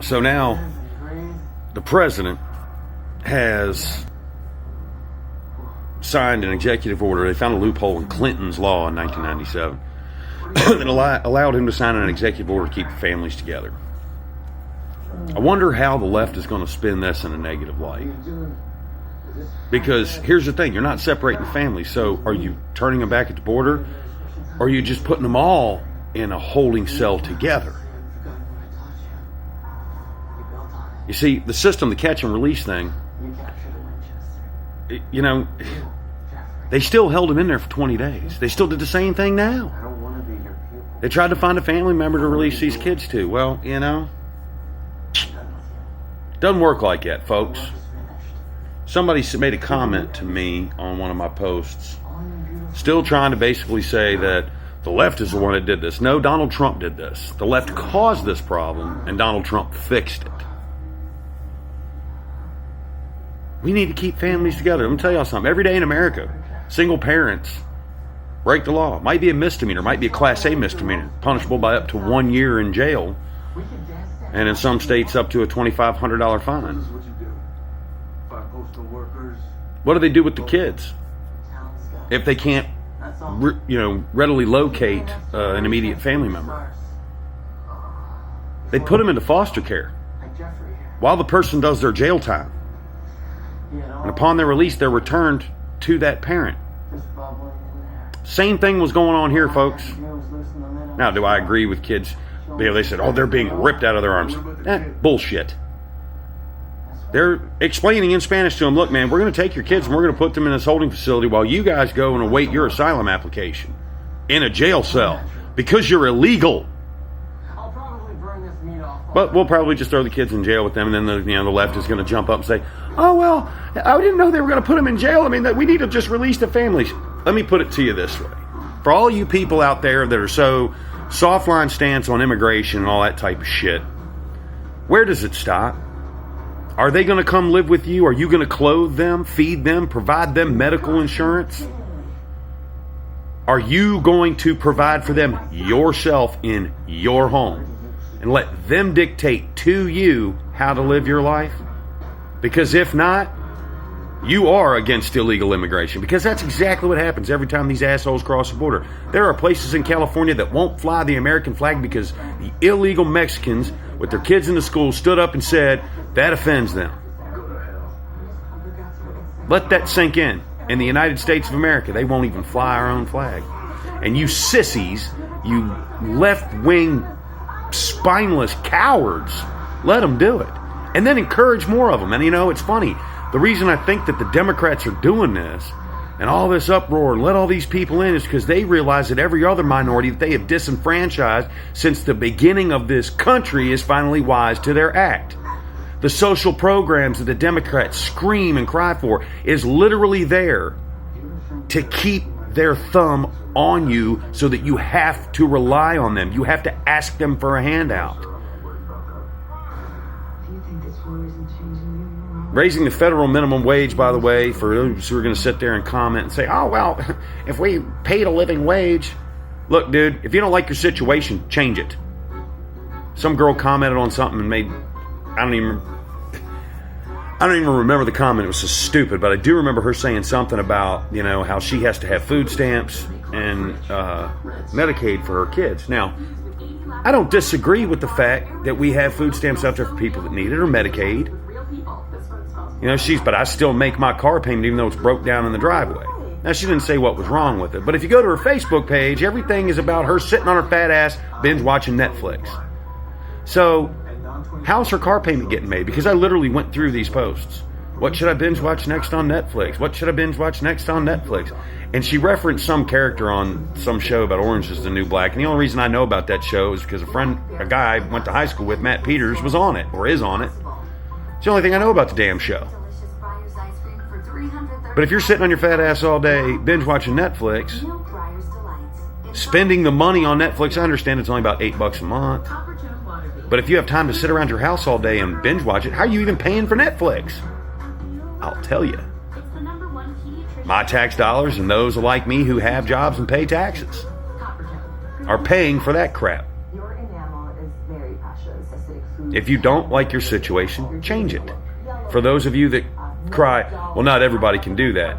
So now the president has signed an executive order. They found a loophole in Clinton's law in 1997 that allowed him to sign an executive order to keep the families together. I wonder how the left is going to spin this in a negative light. Because here's the thing, you're not separating the families. So are you turning them back at the border? Or are you just putting them all in a holding cell together? You see, the system, the catch and release thing, you know, they still held him in there for 20 days. They still did the same thing now. They tried to find a family member to release these kids to. Well, you know, doesn't work like that, folks. Somebody made a comment to me on one of my posts, still trying to basically say that the left is the one that did this. No, Donald Trump did this. The left caused this problem, and Donald Trump fixed it. We need to keep families together. Let me tell y'all something. Every day in America, single parents break the law. It might be a misdemeanor. It might be a Class A misdemeanor, punishable by up to 1 year in jail, and in some states up to a $2,500 fine. What do they do with the kids if they can't, readily locate an immediate family member? They put them into foster care while the person does their jail time. And upon their release, they're returned to that parent. Same thing was going on here, folks. Now, do I agree with kids? They said, they're being ripped out of their arms. Bullshit. They're explaining in Spanish to them, look, man, we're going to take your kids and we're going to put them in this holding facility while you guys go and await your asylum application in a jail cell because you're illegal. But we'll probably just throw the kids in jail with them, and then the left is going to jump up and say, oh, well, I didn't know they were going to put them in jail. I mean, we need to just release the families. Let me put it to you this way. For all you people out there that are so soft line stance on immigration and all that type of shit, where does it stop? Are they going to come live with you? Are you going to clothe them, feed them, provide them medical insurance? Are you going to provide for them yourself in your home and let them dictate to you how to live your life? Because if not, you are against illegal immigration, because that's exactly what happens every time these assholes cross the border. There are places in California that won't fly the American flag because the illegal Mexicans with their kids in the school stood up and said that offends them. Let that sink in. In the United States of America, they won't even fly our own flag. And you sissies, you left-wing, spineless cowards, let them do it. And then encourage more of them. And it's funny. The reason I think that the Democrats are doing this and all this uproar and let all these people in is because they realize that every other minority that they have disenfranchised since the beginning of this country is finally wise to their act. The social programs that the Democrats scream and cry for is literally there to keep their thumb on you so that you have to rely on them. You have to ask them for a handout. Raising the federal minimum wage, by the way, for those who are going to sit there and comment and say, oh, well, if we paid a living wage. Look, dude, if you don't like your situation, change it. Some girl commented on something and made, I don't even remember the comment. It was so stupid, but I do remember her saying something about, how she has to have food stamps and Medicaid for her kids. Now, I don't disagree with the fact that we have food stamps out there for people that need it, or Medicaid. But I still make my car payment even though it's broke down in the driveway. Now, she didn't say what was wrong with it, but if you go to her Facebook page, everything is about her sitting on her fat ass, binge watching Netflix. So, how's her car payment getting made? Because I literally went through these posts. What should I binge watch next on Netflix? What should I binge watch next on Netflix? And she referenced some character on some show about Orange is the New Black. And the only reason I know about that show is because a guy I went to high school with, Matt Peters, was on it, or is on it. It's the only thing I know about the damn show. But if you're sitting on your fat ass all day, binge watching Netflix, spending the money on Netflix, I understand it's only about $8 a month. But if you have time to sit around your house all day and binge watch it, how are you even paying for Netflix? I'll tell you. My tax dollars and those like me who have jobs and pay taxes are paying for that crap. Your enamel is very precious. If you don't like your situation, change it. For those of you that cry, well, not everybody can do that.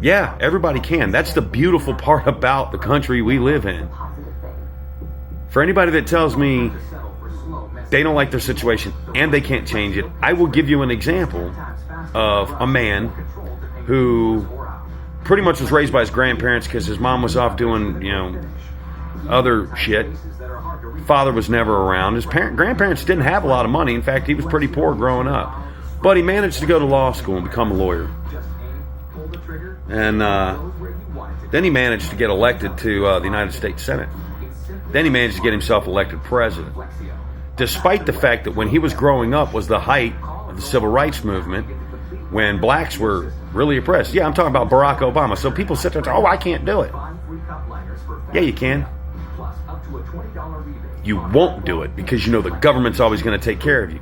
Yeah, everybody can. That's the beautiful part about the country we live in. For anybody that tells me they don't like their situation and they can't change it, I will give you an example of a man who pretty much was raised by his grandparents because his mom was off doing, other shit. Father was never around. His grandparents didn't have a lot of money. In fact, he was pretty poor growing up. But he managed to go to law school and become a lawyer. And then he managed to get elected to the United States Senate. Then he managed to get himself elected president. Despite the fact that when he was growing up was the height of the civil rights movement, when blacks were really oppressed. Yeah, I'm talking about Barack Obama. So people sit there and say, oh, I can't do it. Yeah, you can. You won't do it because you know the government's always going to take care of you.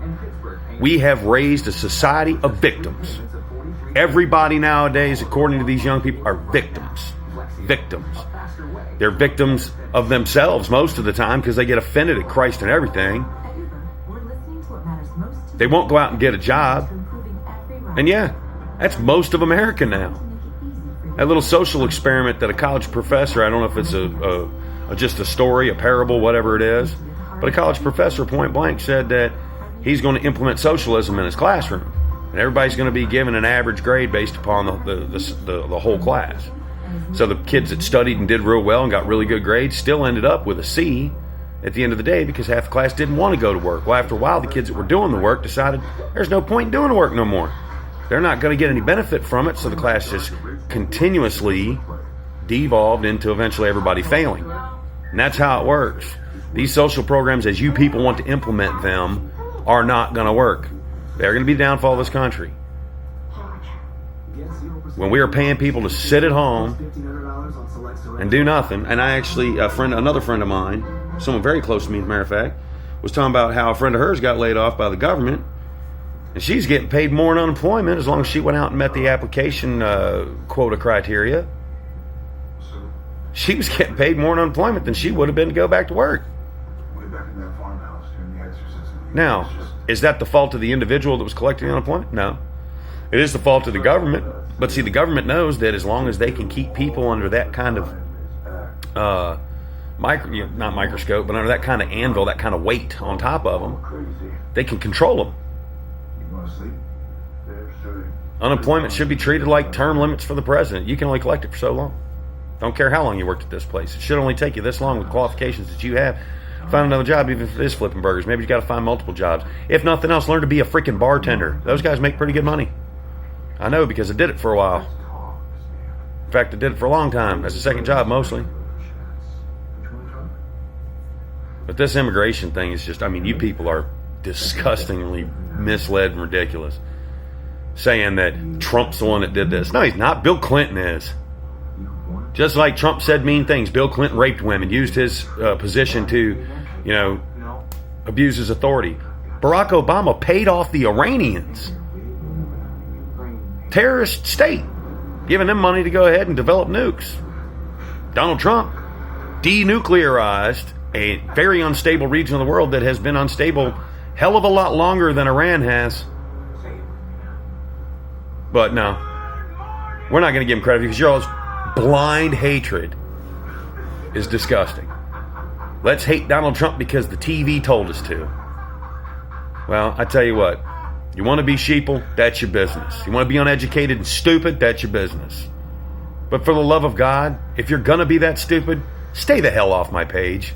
We have raised a society of victims. Everybody nowadays, according to these young people, are victims. Victims. They're victims of themselves most of the time because they get offended at Christ and everything. They won't go out and get a job. And yeah, that's most of America now. That little social experiment that a college professor, I don't know if it's just a story, a parable, whatever it is, but a college professor point blank said that he's going to implement socialism in his classroom. And everybody's going to be given an average grade based upon the whole class. So the kids that studied and did real well and got really good grades still ended up with a C at the end of the day because half the class didn't want to go to work. Well, after a while, the kids that were doing the work decided there's no point in doing the work no more. They're not going to get any benefit from it, so the class just continuously devolved into eventually everybody failing. And that's how it works. These social programs, as you people want to implement them, are not going to work. They're going to be the downfall of this country. When we are paying people to sit at home and do nothing, and I actually, another friend of mine, someone very close to me, as a matter of fact, was talking about how a friend of hers got laid off by the government, and she's getting paid more in unemployment as long as she went out and met the application quota criteria. She was getting paid more in unemployment than she would have been to go back to work. Now, is that the fault of the individual that was collecting the unemployment? No. It is the fault of the government. But see, the government knows that as long as they can keep people under that kind of not microscope, but under that kind of anvil, that kind of weight on top of them, they can control them. Unemployment should be treated like term limits for the president. You can only collect it for so long. Don't care how long you worked at this place. It should only take you this long with qualifications that you have. Find another job, even if it is flipping burgers. Maybe you got to find multiple jobs. If nothing else, learn to be a freaking bartender. Those guys make pretty good money. I know because I did it for a while. In fact, I did it for a long time as a second job mostly. But this immigration thing is just, you people are disgustingly misled and ridiculous. Saying that Trump's the one that did this. No, he's not. Bill Clinton is. Just like Trump said mean things, Bill Clinton raped women, used his position to, abuse his authority. Barack Obama paid off the Iranians. Terrorist state. Giving them money to go ahead and develop nukes. Donald Trump denuclearized a very unstable region of the world that has been unstable hell of a lot longer than Iran has. But no, we're not going to give him credit because y'all's blind hatred is disgusting. Let's hate Donald Trump because the TV told us to. Well, I tell you what, you want to be sheeple, that's your business. You want to be uneducated and stupid, that's your business. But for the love of God, if you're going to be that stupid, stay the hell off my page.